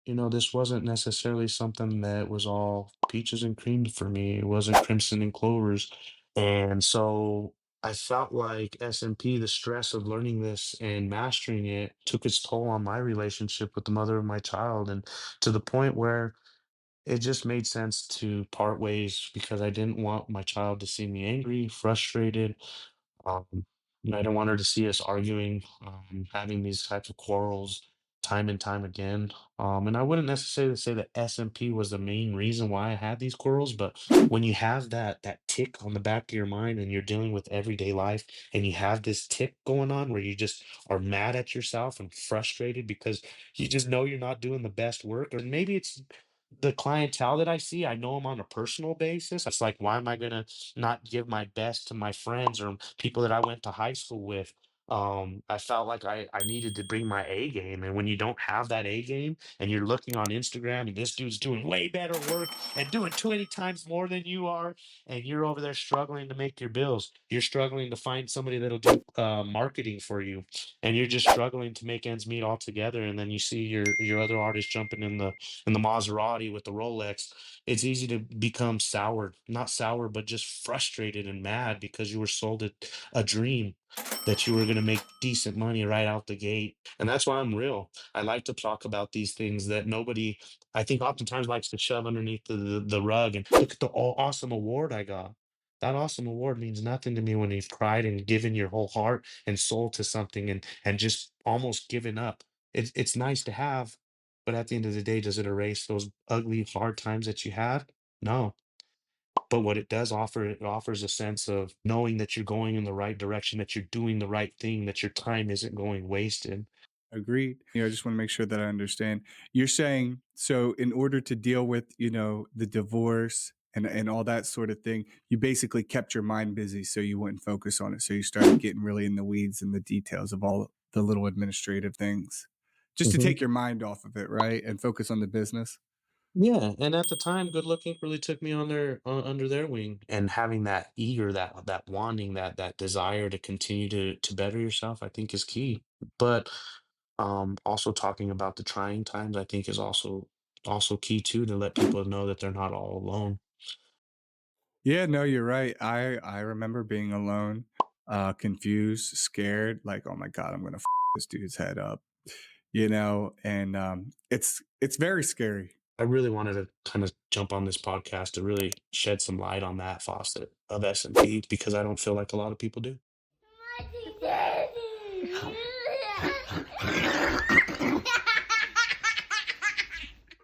this wasn't necessarily something that was all peaches and cream for me. It wasn't crimson and clovers. And so I felt like SMP, the stress of learning this and mastering it took its toll on my relationship with the mother of my child. And to the point where it just made sense to part ways because I didn't want my child to see me angry, frustrated, um, and I don't want her to see us arguing, having these types of quarrels time and time again. And I wouldn't necessarily say that SMP was the main reason why I had these quarrels, but when you have that tick on the back of your mind and you're dealing with everyday life and you have this tick going on where you just are mad at yourself and frustrated because you just know you're not doing the best work, or maybe it's the clientele that I see, I know them on a personal basis. It's like, why am I gonna not give my best to my friends or people that I went to high school with? I felt like I needed to bring my A game. And when you don't have that A game and you're looking on Instagram and this dude's doing way better work and doing 20 times more than you are, and you're over there struggling to make your bills, you're struggling to find somebody that'll do marketing for you, and you're just struggling to make ends meet altogether. And then you see your other artist jumping in the Maserati with the Rolex, it's easy to become sour, not sour, but just frustrated and mad because you were sold a dream that you were going to make decent money right out the gate. And that's why I'm real. I like to talk about these things that nobody, I think, oftentimes likes to shove underneath the rug. And look at the awesome award I got. That awesome award means nothing to me when you've cried and given your whole heart and soul to something and just almost given up. It's nice to have, but at the end of the day, does it erase those ugly, hard times that you had? No. But what it does offer, it offers a sense of knowing that you're going in the right direction, that you're doing the right thing, that your time isn't going wasted. Agreed. I just want to make sure that I understand. You're saying so in order to deal with, the divorce and all that sort of thing, you basically kept your mind busy so you wouldn't focus on it. So you started getting really in the weeds and the details of all the little administrative things. Just to Mhm. take your mind off of it, right? And focus on the business. Yeah, and at the time, Good Luck Inc. really took me under their wing, and having that eager, that wanting, that desire to continue to better yourself, I think is key. But also talking about the trying times, I think is also key too, to let people know that they're not all alone. Yeah, no, you're right. I remember being alone, confused, scared, like, oh my God, I'm gonna this dude's head up, and it's very scary. I really wanted to kind of jump on this podcast to really shed some light on that faucet of S&P because I don't feel like a lot of people do.